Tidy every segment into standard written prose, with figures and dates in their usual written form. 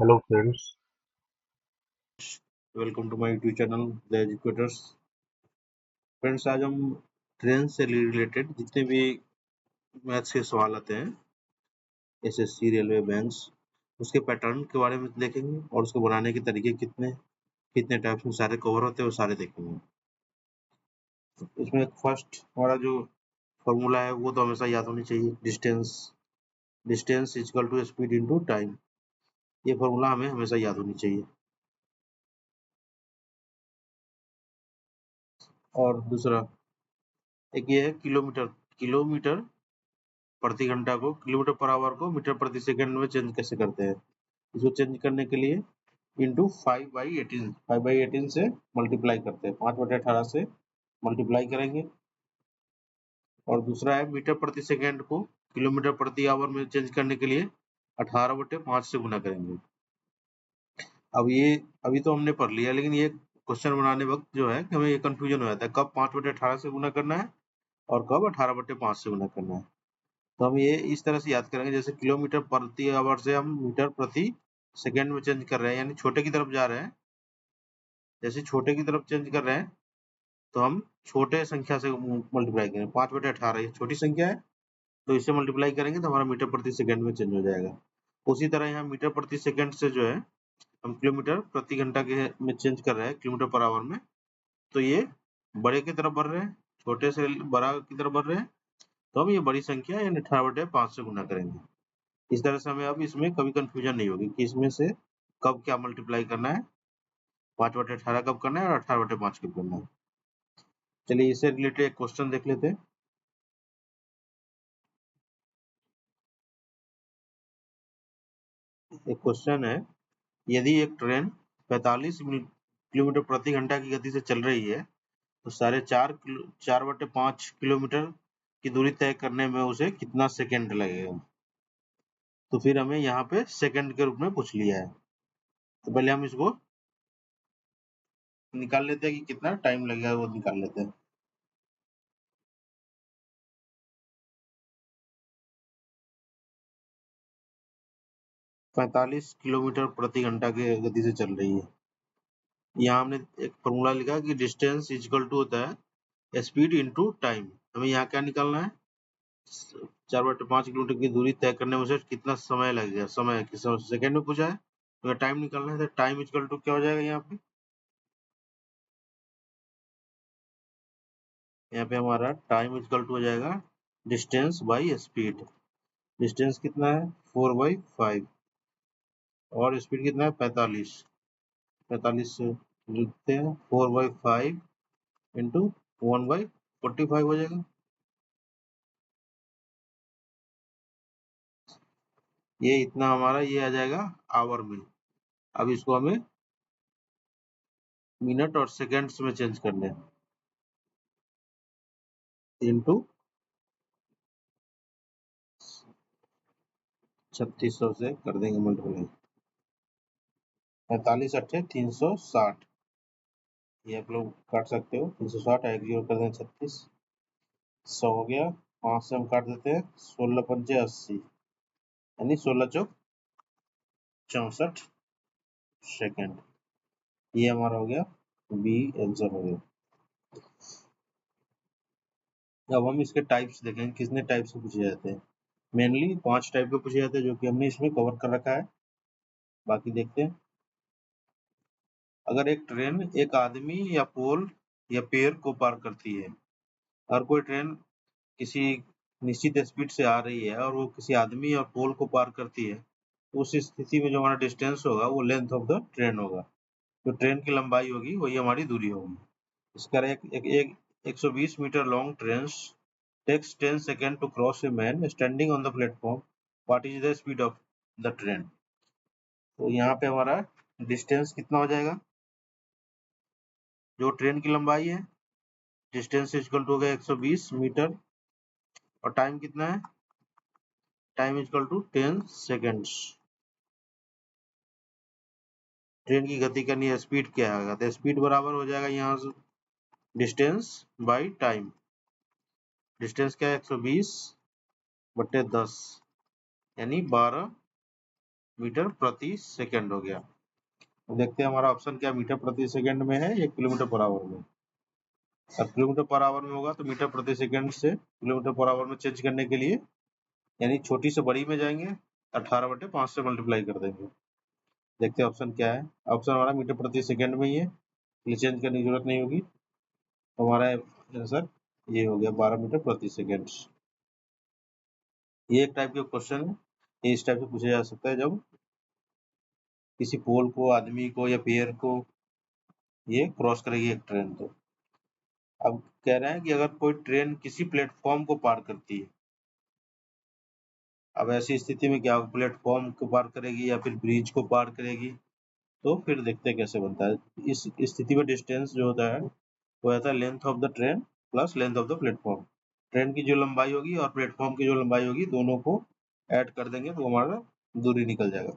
Hello friends. Welcome to my YouTube channel the Educators. Friends, आज हम train से related जितने भी मैथ्स के सवाल आते हैं, एसएससी, रेलवे, बैंक्स, उसके पैटर्न के बारे में देखेंगे और उसको बनाने के तरीके कितने कितने टाइप्स में सारे कवर होते हैं वो सारे देखेंगे। इसमें फर्स्ट हमारा जो फॉर्मूला है वो तो हमेशा याद होनी चाहिए, distance distance equal to speed into time. ये फॉर्मूला हमें हमेशा याद होनी चाहिए। और दूसरा एक ये है किलोमीटर। किलोमीटर प्रति घंटा को किलोमीटर पर आवर को मीटर प्रति सेकंड में चेंज कैसे करते हैं। इसको चेंज करने के लिए इंटू 5/18 5/18 से मल्टीप्लाई करते हैं, 5/18 से मल्टीप्लाई करेंगे। और दूसरा है मीटर प्रति सेकंड को किलोमीटर प्रति आवर में चेंज करने के लिए 18/5 से गुना करेंगे। अब ये अभी तो हमने पढ़ लिया, लेकिन ये क्वेश्चन बनाने वक्त जो है हमें ये कंफ्यूजन हो जाता है, कब 5/18 से गुना करना है और कब 18/5 से गुना करना है। तो हम ये इस तरह से याद करेंगे, जैसे किलोमीटर प्रति आवर से हम मीटर प्रति सेकंड में चेंज कर रहे हैं, यानी छोटे की तरफ जा रहे हैं। जैसे छोटे की तरफ चेंज कर रहे हैं तो हम छोटे संख्या से मल्टीप्लाई करेंगे। 5/18 ये छोटी संख्या है, तो इससे मल्टीप्लाई करेंगे तो हमारा मीटर प्रति सेकंड में चेंज हो जाएगा। उसी तरह यहाँ मीटर प्रति सेकंड से जो है हम किलोमीटर प्रति घंटा के में चेंज कर रहे हैं, किलोमीटर पर आवर में। तो ये बड़े की तरफ बढ़ रहे हैं, छोटे से बड़ा की तरफ बढ़ रहे हैं, तो हम ये बड़ी संख्या यानी 18/5 से गुना करेंगे। इस तरह से हमें अब इसमें कभी कंफ्यूजन नहीं होगी कि इसमें से कब क्या मल्टीप्लाई करना है, 5/18 कब करना है और 18/5 कब करना है। चलिए इससे रिलेटेड एक क्वेश्चन देख लेते हैं। एक क्वेश्चन है, यदि एक ट्रेन 45 किलोमीटर प्रति घंटा की गति से चल रही है तो 4.5 किलोमीटर की दूरी तय करने में उसे कितना सेकंड लगेगा। तो फिर हमें यहाँ पे सेकंड के रूप में पूछ लिया है, तो पहले हम इसको निकाल लेते हैं कि कितना टाइम लगेगा, वो निकाल लेते हैं। 45 किलोमीटर प्रति घंटा की गति से चल रही है। यहाँ हमने एक फॉर्मूला लिखा कि डिस्टेंस इक्वल टू होता है स्पीड इनटू टाइम। हमें यहाँ क्या निकालना है, 4/5 किलोमीटर की दूरी तय करने में उसे कितना समय लगेगा। समय किस सेकंड में पूछा है, तो टाइम निकालना है, तो टाइम इक्वल टू क्या हो जाएगा यहाँ पे। यहाँ पे हमारा टाइम इक्वल टू हो जाएगा डिस्टेंस बाई स्पीड। डिस्टेंस कितना है 4/5 और स्पीड कितना है 45। 45 से लिखते हैं 4/5 इंटू 1/45 हो जाएगा। ये इतना हमारा ये आ जाएगा आवर में। अब इसको हमें मिनट और सेकंड्स में चेंज करना है, इंटू 3600 से कर देंगे मल्टीप्लाई। 45×8 = 360। ये आप लोग काट सकते हो, 360 एक जीरो कर दें 36, 100 हो गया। 5 से हम काट देते हैं, 16×5 = 80, यानी 16 × 4 = 64 सेकेंड। ये हमारा हो गया बी, आंसर हो गया। अब हम इसके टाइप्स देखेंगे, कितने टाइप से पूछे जाते हैं। मेनली 5 टाइप के पूछे जाते हैं, जो कि हमने इसमें कवर कर रखा है। बाकी देखते हैं। अगर एक ट्रेन एक आदमी या पोल या पेड़ को पार करती है, और कोई ट्रेन किसी निश्चित स्पीड से आ रही है और वो किसी आदमी और पोल को पार करती है, तो उस स्थिति में जो हमारा डिस्टेंस होगा वो लेंथ ऑफ द ट्रेन होगा। जो ट्रेन की लंबाई होगी वही हमारी दूरी होगी। इसका एक 120 metre long train takes 10 seconds to cross a man standing on the platform. What is the speed of the train? तो यहाँ पे हमारा डिस्टेंस कितना हो जाएगा, जो ट्रेन की लंबाई है, डिस्टेंस इक्वल टू हो गया 120 मीटर, और टाइम कितना है, time equal to 10 seconds. Train की गति करनी है, स्पीड क्या आएगा, तो स्पीड बराबर हो जाएगा यहाँ से डिस्टेंस बाई टाइम। डिस्टेंस क्या है 120/10, यानी 12 मीटर प्रति सेकंड हो गया। तो देखते हैं हमारा ऑप्शन क्या मीटर प्रति सेकंड में है या किलोमीटर पर आवर में। अब किलोमीटर पर आवर में होगा तो मीटर प्रति सेकंड से किलोमीटर पर आवर में चेंज करने के लिए यानी छोटी से बड़ी में जाएंगे, 18/5 से मल्टीप्लाई कर देंगे। देखते हैं ऑप्शन क्या है। ऑप्शन हमारा मीटर प्रति सेकंड में ही है, इसलिए चेंज करने की जरूरत नहीं होगी। तो हमारा आंसर ये हो गया 12 मीटर प्रति सेकंड। ये एक टाइप के क्वेश्चन है, ये इस टाइप से पूछा जा सकता है जब किसी पोल को, आदमी को या पेड़ को ये क्रॉस करेगी एक ट्रेन। तो अब कह रहे हैं कि अगर कोई ट्रेन किसी प्लेटफॉर्म को पार करती है, अब ऐसी स्थिति में क्या प्लेटफॉर्म को पार करेगी या फिर ब्रिज को पार करेगी, तो फिर देखते हैं कैसे बनता है। इस स्थिति में डिस्टेंस जो होता है वो होता है length of the train plus length of the platform. Train की जो लंबाई होगी और प्लेटफॉर्म की जो लंबाई होगी दोनों को ऐड कर देंगे तो हमारा दूरी निकल जाएगा।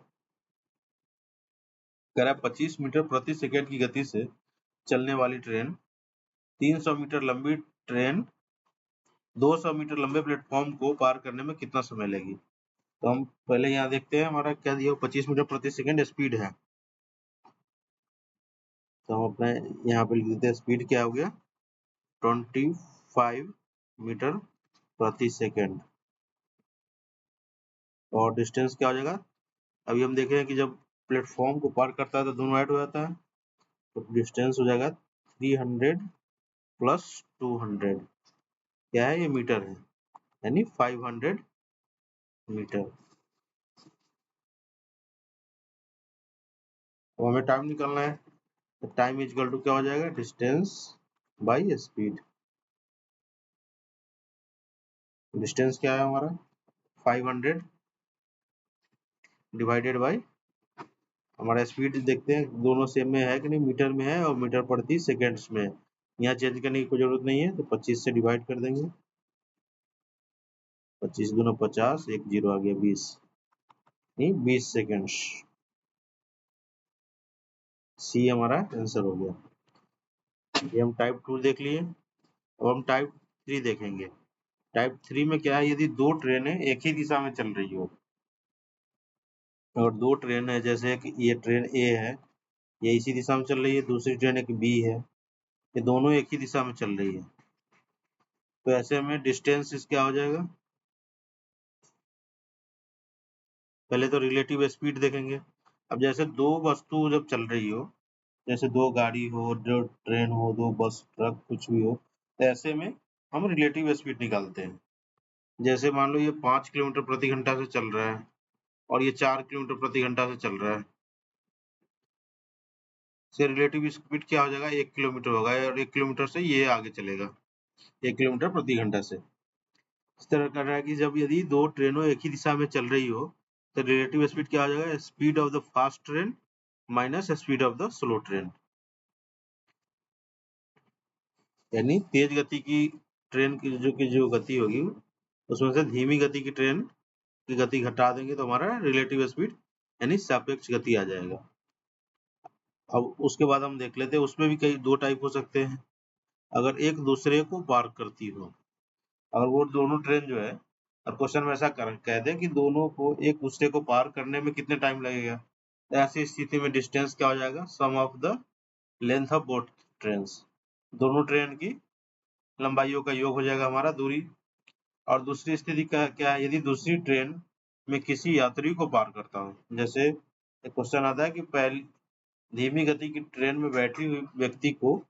कह रहा है 25 मीटर प्रति सेकंड की गति से चलने वाली ट्रेन 300 मीटर लंबी ट्रेन 200 मीटर लंबे प्लेटफॉर्म को पार करने में कितना समय लेगी। तो हम पहले यहाँ देखते हैं हमारा क्या दिया, 25 मीटर प्रति सेकंड स्पीड है। तो हम अपने यहाँ पे लिख देते हैं स्पीड क्या हो गया 25 मीटर प्रति सेकंड, और डिस्टेंस क्या हो जाएगा। अभी हम देख रहे हैं कि जब प्लेटफॉर्म को पार करता है तो दोनों ऐड हो जाता है, तो डिस्टेंस हो जाएगा 300 प्लस 200, क्या है ये मीटर है, यानी 500 मीटर। अब हमें टाइम निकालना है, तो टाइम इजकल टू क्या हो जाएगा डिस्टेंस बाई स्पीड। डिस्टेंस क्या है हमारा 500 डिवाइडेड बाई हमारा स्पीड। देखते हैं दोनों सेम में है कि नहीं, मीटर में है और मीटर प्रति सेकंड्स में है। यहाँ चेंज करने की कोई जरूरत नहीं है, तो 25 से डिवाइड कर देंगे, 25 दूना 50, एक जीरो आ गया 20, नहीं 20 सेकंड्स। सी हमारा आंसर हो गया। ये हम टाइप 2 देख लिए। अब हम टाइप 3 देखेंगे। टाइप 3 में क्या है, यदि दो ट्रेनें एक ही दिशा में चल रही हो, और दो ट्रेन है जैसे कि ये ट्रेन ए है, ये इसी दिशा में चल रही है, दूसरी ट्रेन एक बी है, ये दोनों एक ही दिशा में चल रही है, तो ऐसे में डिस्टेंस क्या हो जाएगा। पहले तो रिलेटिव स्पीड देखेंगे। अब जैसे दो वस्तु जब चल रही हो, जैसे दो गाड़ी हो, दो ट्रेन हो, दो बस ट्रक कुछ भी हो, तो ऐसे में हम रिलेटिव स्पीड निकालते हैं। जैसे मान लो ये 5 किलोमीटर प्रति घंटा से चल रहा है और ये 4 किलोमीटर प्रति घंटा से चल रहा है, से रिलेटिव स्पीड क्या हो जाएगा 1 किलोमीटर होगा, और 1 किलोमीटर से ये आगे चलेगा 1 किलोमीटर प्रति घंटा से। इस तरह कर रहा है कि जब यदि दो ट्रेनों एक ही दिशा में चल रही हो तो रिलेटिव स्पीड क्या हो जाएगा speed of the fast train minus speed of the slow train, यानी तेज गति की ट्रेन की जो गति होगी उसमें से धीमी गति की ट्रेन की गति घटा देंगे तो हमारा रिलेटिव स्पीड यानी सापेक्ष गति आ जाएगा। अब उसके बाद हम देख लेते हैं उसमें भी कई दो टाइप हो सकते हैं। अगर एक दूसरे को पार करती हो, अगर वो दोनों ट्रेन जो है, और क्वेश्चन में ऐसा कह दे कि दोनों को एक दूसरे को पार करने में कितने टाइम लगेगा, तो ऐसी स्थिति में डिस्टेंस क्या हो जाएगा sum of the length of both trains, दोनों ट्रेन की लंबाइयों का योग हो जाएगा हमारा दूरी। और दूसरी स्थिति का क्या है, यदि दूसरी ट्रेन में किसी यात्री को पार करता हूँ, जैसे एक क्वेश्चन आता है कि पहली धीमी गति की ट्रेन में बैठे हुए व्यक्ति को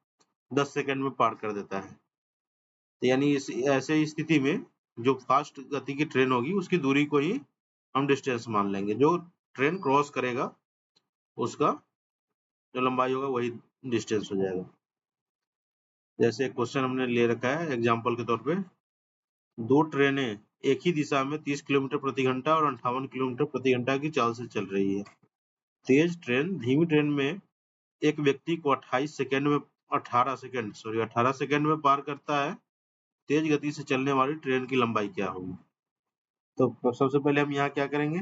10 सेकंड में पार कर देता है, तो यानी इस ऐसे स्थिति में जो फास्ट गति की ट्रेन होगी उसकी दूरी को ही हम डिस्टेंस मान लेंगे, जो ट्रेन क्रॉस करेगा उसका जो लंबाई होगा वही डिस्टेंस हो जाएगा। जैसे एक क्वेश्चन हमने ले रखा है एग्जांपल के तौर पे, दो ट्रेनें एक ही दिशा में 30 किलोमीटर प्रति घंटा और 58 किलोमीटर प्रति घंटा की चाल से चल रही है। तेज ट्रेन धीमी ट्रेन में एक व्यक्ति को 18 सेकंड में पार करता है, तेज गति से चलने वाली ट्रेन की लंबाई क्या होगी। तो सबसे पहले हम यहाँ क्या करेंगे,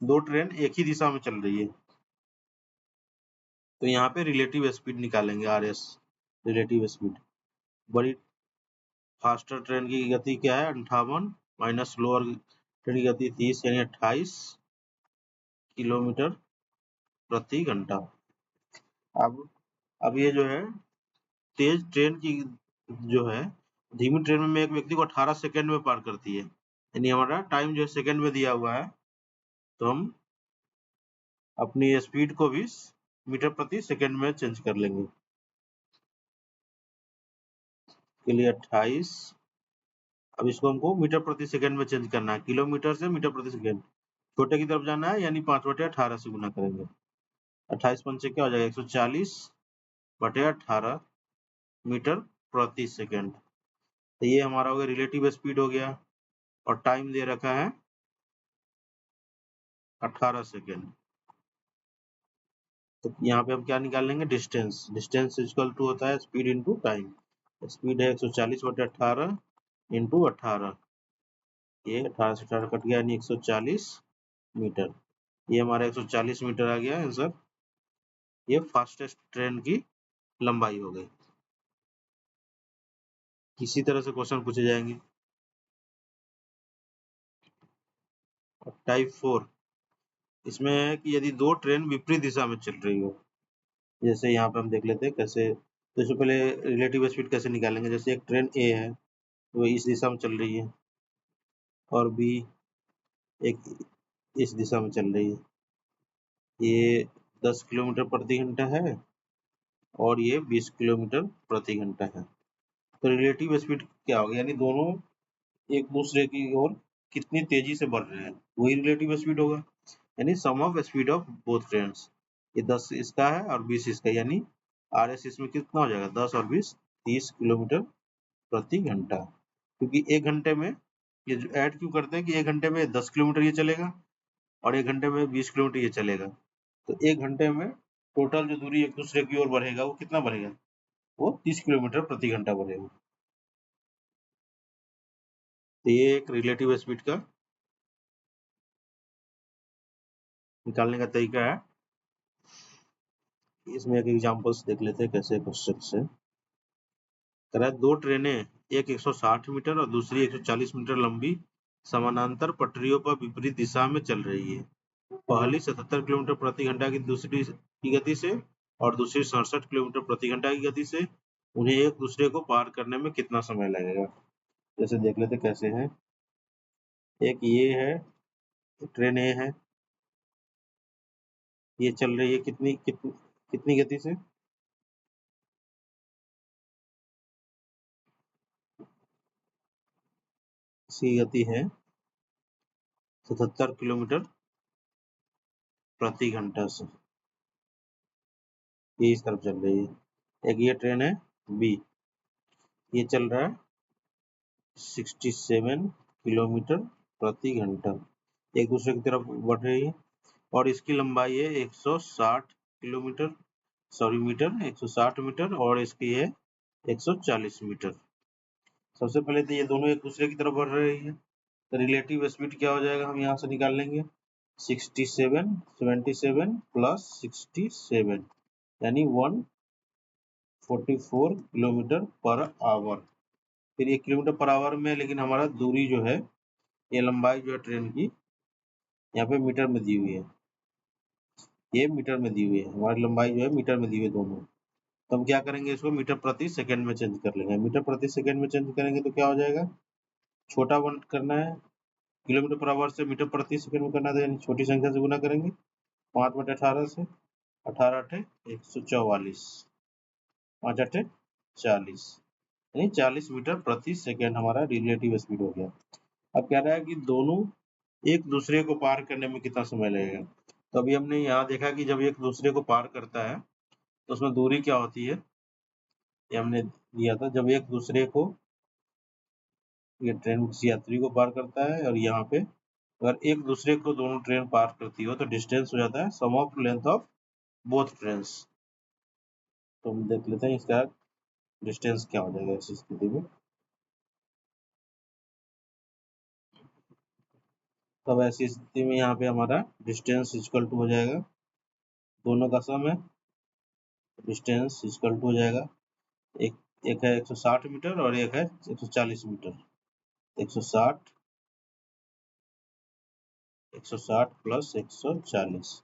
दो ट्रेन एक ही दिशा में चल रही है तो यहाँ पे रिलेटिव स्पीड निकालेंगे RS, रिलेटिव स्पीड। बड़ी फास्टर ट्रेन की गति क्या है 58 माइनस स्लोअर ट्रेन की गति 30 यानी 28, किलोमीटर प्रति घंटा। अब ये जो है तेज ट्रेन की जो है धीमी ट्रेन में एक व्यक्ति को 18 सेकंड में पार करती है, यानी हमारा टाइम जो है सेकंड में दिया हुआ है, तो हम अपनी स्पीड को भी मीटर प्रति सेकंड में चेंज कर लेंगे। के लिए 28, अब इसको हमको मीटर प्रति सेकंड में चेंज करना है, किलोमीटर से मीटर प्रति सेकंड, छोटे की तरफ जाना है, यानी 5/18 से गुना करेंगे। 28 पंचे क्या हो जाएगा 140/18 मीटर प्रति सेकंड। तो ये हमारा हो गया रिलेटिव स्पीड हो गया, और टाइम दे रखा है 18 सेकंड। तो यहाँ पे हम क्या निकाल लेंगे, डिस्टेंस। डिस्टेंस इक्वल टू होता है स्पीड इंटू टाइम। स्पीड है 140/18 इंटू 18, ये 18 से 18 कट गया, यानी 140 मीटर। ये हमारा 140 मीटर आ गया आंसर। ये फास्टेस्ट ट्रेन की लंबाई हो गई। इसी तरह से क्वेश्चन पूछे जाएंगे। टाइप 4, इसमें है कि यदि दो ट्रेन विपरीत दिशा में चल रही हो, जैसे यहाँ पे हम देख लेते हैं कैसे। तो इससे पहले रिलेटिव स्पीड कैसे निकालेंगे, जैसे एक ट्रेन ए है, वो इस दिशा में चल रही है, और बी एक इस दिशा में चल रही है। ये 10 किलोमीटर प्रति घंटा है, और ये 20 किलोमीटर प्रति घंटा है। तो रिलेटिव स्पीड क्या होगा, यानी दोनों एक दूसरे की ओर कितनी तेजी से बढ़ रहे हैं, वही रिलेटिव स्पीड होगा, यानी sum of speed of both trains. ये 10 इसका है और 20 इसका, यानी RS इसमें कितना हो जाएगा, 10 और 20 30 किलोमीटर प्रति घंटा। क्योंकि एक घंटे में ये जो ऐड क्यों करते हैं कि एक घंटे में 10 किलोमीटर ये चलेगा और एक घंटे में 20 किलोमीटर ये चलेगा, तो एक घंटे में टोटल जो दूरी एक दूसरे की ओर बढ़ेगा वो कितना बढ़ेगा, वो 30 किलोमीटर प्रति घंटा बढ़ेगा। तो ये एक रिलेटिव स्पीड का निकालने का तरीका है। इसमें एक एग्जांपल्स देख लेते हैं कैसे क्वेश्चन से। कह रहा है दो ट्रेनें, एक 160 मीटर और दूसरी 140 मीटर लंबी समानांतर पटरियों पर विपरीत दिशा में चल रही है। पहली 77 किलोमीटर प्रति घंटा की दूसरी की गति से और दूसरी 67 किलोमीटर प्रति घंटा की गति से। उन्हें एक दूसरे को पार करने में कितना समय लगेगा। जैसे देख लेते कैसे है। एक ये है, ट्रेन ए है, ये चल रही है कितनी गति से, इसकी गति है 77 किलोमीटर प्रति घंटा से, ये इस तरफ चल रही है। एक ये ट्रेन है बी, ये चल रहा है 67 किलोमीटर प्रति घंटा, एक दूसरे की तरफ बढ़ रही है, और इसकी लंबाई है 160 किलोमीटर मीटर 160 मीटर, और इसकी है 140 मीटर। सबसे पहले तो ये दोनों एक दूसरे की तरफ बढ़ रही है, तो रिलेटिव स्पीड क्या हो जाएगा, हम यहाँ से निकाल लेंगे 67 77 प्लस 67, यानी 144 किलोमीटर पर आवर। फिर ये किलोमीटर पर आवर में, लेकिन हमारा दूरी जो है, ये लंबाई जो है ट्रेन की यहाँ पे मीटर में दी हुई है, ये मीटर में दी हुई है, हमारी लंबाई जो है मीटर में दी हुई है दोनों। तो हम क्या करेंगे, इसको मीटर प्रति सेकंड में चेंज कर लेंगे। मीटर प्रति सेकंड में चेंज करेंगे तो क्या हो जाएगा, छोटा वन करना है, किलोमीटर पर आवर से मीटर प्रति सेकंड में करना है, यानी छोटी संख्या से गुना करेंगे 5/18 से, 18 8 144, 5 8 40, यानी 40 मीटर प्रति सेकंड हमारा रिलेटिव स्पीड हो गया। अब कह रहा है कि दोनों एक दूसरे को पार करने में कितना समय लगेगा। तो अभी हमने यहाँ देखा कि जब एक दूसरे को पार करता है तो उसमें दूरी क्या होती है, ये हमने दिया था। जब एक दूसरे को, ये ट्रेन किसी यात्री को पार करता है, और यहाँ पे अगर एक दूसरे को दोनों ट्रेन पार करती हो तो डिस्टेंस हो जाता है sum of length of both trains. तो हम देख लेते हैं इसका डिस्टेंस क्या हो जाएगा ऐसी स्थिति में। तब ऐसी स्थिति में यहाँ पे हमारा डिस्टेंस इक्वल टू हो जाएगा, दोनों का सम है, डिस्टेंस इक्वल टू हो जाएगा, एक एक है 160 मीटर और एक है 140 मीटर। 160 160 प्लस 140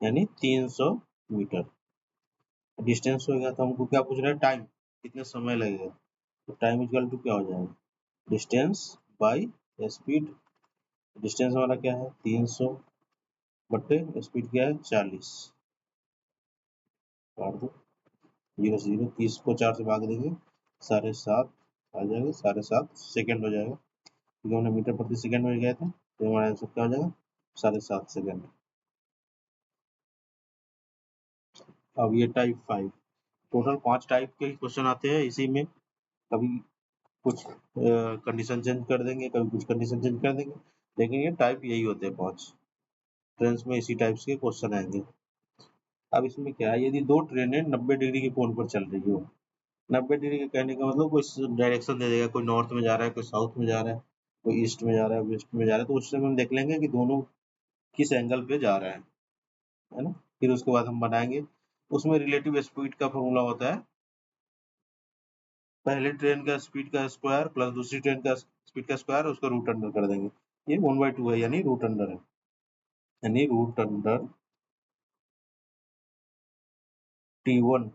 यानी 300 मीटर। डिस्टेंस हो गया तो हमको क्या पूछ रहा है, टाइम कितने समय लगेगा। तो टाइम इक्वल टू क्या हो जाएगा, डिस्टेंस बाई स्पीड। डिस्टेंस हमारा क्या है 300 बटे स्पीड क्या है 40। काट दो, 0 से 0, 30 को 4 से भाग देंगे 7.5 आ जाएगा, 7.5 सेकेंड हो जाएगा, क्योंकि हमने मीटर प्रति सेकेंड में गए थे तो हमारा आंसर क्या हो जाएगा 7.5 सेकेंड। अब ये टाइप 5, टोटल 5 टाइप के क्वेश्चन आते हैं इसी में। कभी कुछ कंडीशन चेंज कर देंगे, कभी कुछ कंडीशन चेंज कर देंगे, लेकिन ये टाइप यही होते हैं 5 ट्रेन में, इसी टाइप्स के क्वेश्चन आएंगे। अब इसमें क्या है, यदि दो ट्रेनें 90 डिग्री के कोण पर चल रही हो, 90 डिग्री के कहने का मतलब कोई डायरेक्शन दे देगा, कोई नॉर्थ में जा रहा है, कोई साउथ में जा रहा है, कोई ईस्ट में जा रहा है, वेस्ट में जा रहा है, तो उस समय हम देख लेंगे कि दोनों किस एंगल पे जा रहे हैं, है ना। फिर उसके बाद हम बनाएंगे, उसमें रिलेटिव स्पीड का फॉर्मूला होता है पहले ट्रेन का स्पीड का स्क्वायर प्लस दूसरी ट्रेन का स्पीड का स्क्वायर, उसका रूट अंडर कर देंगे। ये 1/2 है यानी रूट अंडर है, यानी रूट अंडर T1,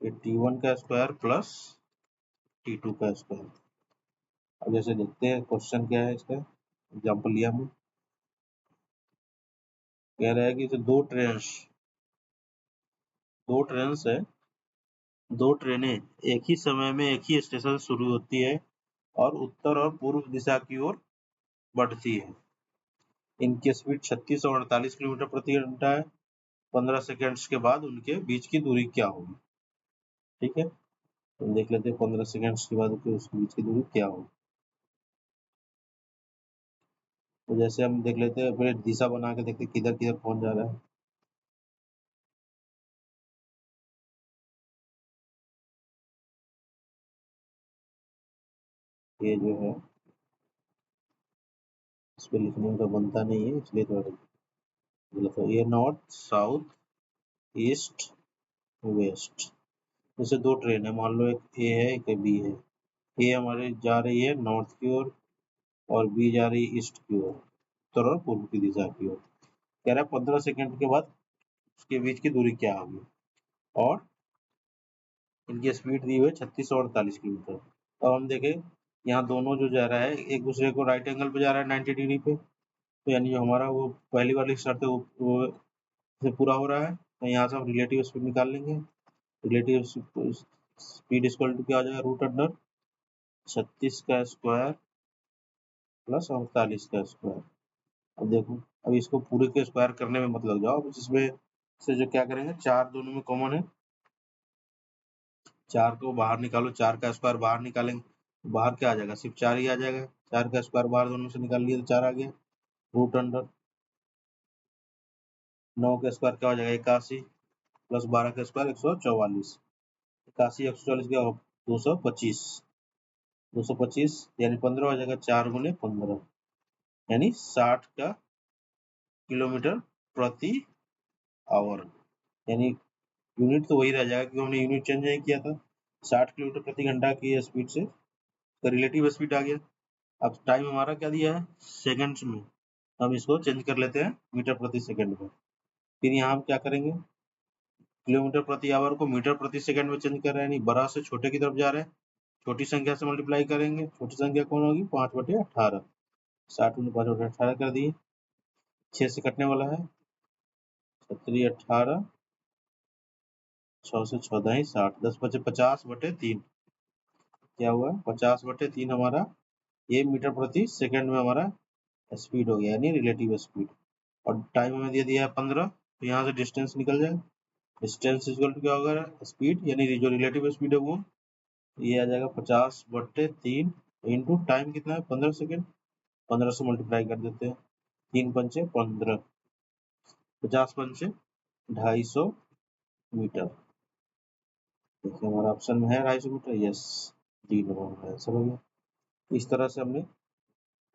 ये T1 का स्क्वायर प्लस T2 का स्क्वायर। अब जैसे देखते हैं क्वेश्चन क्या है इसका, एग्जाम्पल लिया हमने, कह रहा है कि जो दो ट्रेन है, दो ट्रेनें एक ही समय में एक ही स्टेशन से शुरू होती है और उत्तर और पूर्व दिशा की ओर बढ़ती है। इनकी स्पीड 36 और 48 किलोमीटर प्रति घंटा है। 15 सेकेंड्स के बाद उनके बीच की दूरी क्या होगी। ठीक है, तो देख लेते हैं 15 सेकेंड्स के बाद उसके बीच की दूरी क्या होगी। तो जैसे हम देख लेते हैं, फिर दिशा बना के देखते हैं किधर किधर पहुंच जा रहा है। ये जो है इस पे लिखने का बनता नहीं है, इसलिए थोड़ा गलत है। ये नॉर्थ साउथ ईस्ट वेस्ट, जैसे दो ट्रेन है, मान लो एक ए है एक बी है। ए हमारे जा रही है नॉर्थ की ओर और बी जा रही है ईस्ट की ओर, उत्तर और पूर्व की दिशा की ओर। कह रहा है 15 सेकंड के बाद उसके बीच की दूरी क्या होगी, और इनकी स्पीड दी हुई है 36 और 48 किलोमीटर। अब हम देखें, यहाँ दोनों जो जा रहा है एक दूसरे को राइट एंगल पे जा रहा है 90 डिग्री पे, तो यानी जो हमारा वो पहली वाली शर्त है वो से पूरा हो रहा है। तो यहाँ से हम रिलेटिव स्पीड निकाल लेंगे। रिलेटिव स्पीड इक्वल टू क्या आ जाएगा, रूट अंडर 36 का स्क्वायर प्लस 48 का स्क्वायर। अब देखो, अब इसको पूरे के स्क्वायर करने में मत लग जाओ, अब इसमें से जो क्या करेंगे, 4 दोनों में कॉमन है, 4 को बाहर निकालो, 4 का स्क्वायर बाहर निकालेंगे, बाहर क्या आ जाएगा, सिर्फ 4 ही आ जाएगा। 4 का स्क्वायर बाहर दोनों से निकाल लिए तो 4 आ गया। रूट अंडर 9 का स्क्वायर क्या हो जाएगा 81 प्लस 12 का स्क्वायर 144। 81 144 क्या हो 225, 225 यानी 15 हो जाएगा, 4 गुने 15 यानी 60 का किलोमीटर प्रति आवर, यानी यूनिट तो वही रह जाएगा क्योंकि हमने यूनिट चेंज नहीं किया था। 60 किलोमीटर प्रति घंटा की स्पीड से रिलेटिव स्पीड आ गया। अब टाइम हमारा क्या दिया है सेकंड्स में, हम इसको चेंज कर लेते हैं मीटर प्रति सेकंड में। फिर यहाँ हम क्या करेंगे, किलोमीटर प्रति आवर को मीटर प्रति सेकंड में चेंज कर रहे हैं, यानी बड़ा से छोटे की तरफ जा रहे हैं, छोटी संख्या से मल्टीप्लाई करेंगे। छोटी संख्या कौन होगी 5/18, 60 में 5/18 कर दिए, 6 से कटने वाला है, 18, 6 से 14 ही 60, 10 बचे 50/3, क्या हुआ 50/3 हमारा ये मीटर प्रति सेकंड में हमारा स्पीड हो गया, यानी रिलेटिव स्पीड। और टाइम हमें दे दिया है 15, तो यहाँ से डिस्टेंस निकल जाए, डिस्टेंस इक्वल टू क्या होगा स्पीड, यानी जो रिलेटिव स्पीड है वो ये आ जाएगा 50/3 इंटू टाइम कितना है 15 सेकेंड, 15 से मल्टीप्लाई कर देते हैं, 3 पंचे 15, 50 पंचे 250 मीटर। देखिए हमारा ऑप्शन में है 250 मीटर, यस, डी नंबर में आंसर हो गया। इस तरह से हमने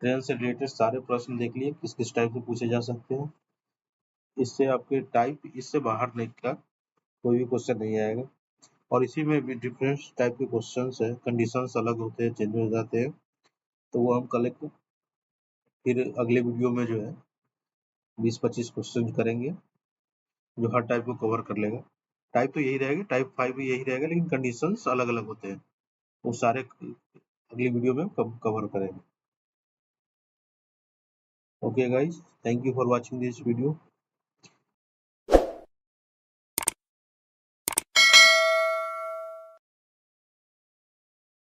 ट्रेन से रिलेटेड सारे प्रश्न देख लिए किस किस टाइप से पूछे जा सकते हैं। इससे आपके टाइप इससे बाहर नहीं का कोई भी क्वेश्चन नहीं आएगा। और इसी में भी डिफरेंट टाइप के क्वेश्चंस है, कंडीशंस अलग होते हैं, चेंज हो जाते हैं, तो वो हम कल एक फिर अगले वीडियो में जो है 20-25 क्वेश्चन करेंगे जो हर टाइप को कवर कर लेगा। टाइप तो यही रहेगी, टाइप 5 भी यही रहेगा, लेकिन कंडीशंस अलग-अलग होते हैं। वो सारे अगली वीडियो में कवर करेंगे। Okay guys, thank you for watching this video.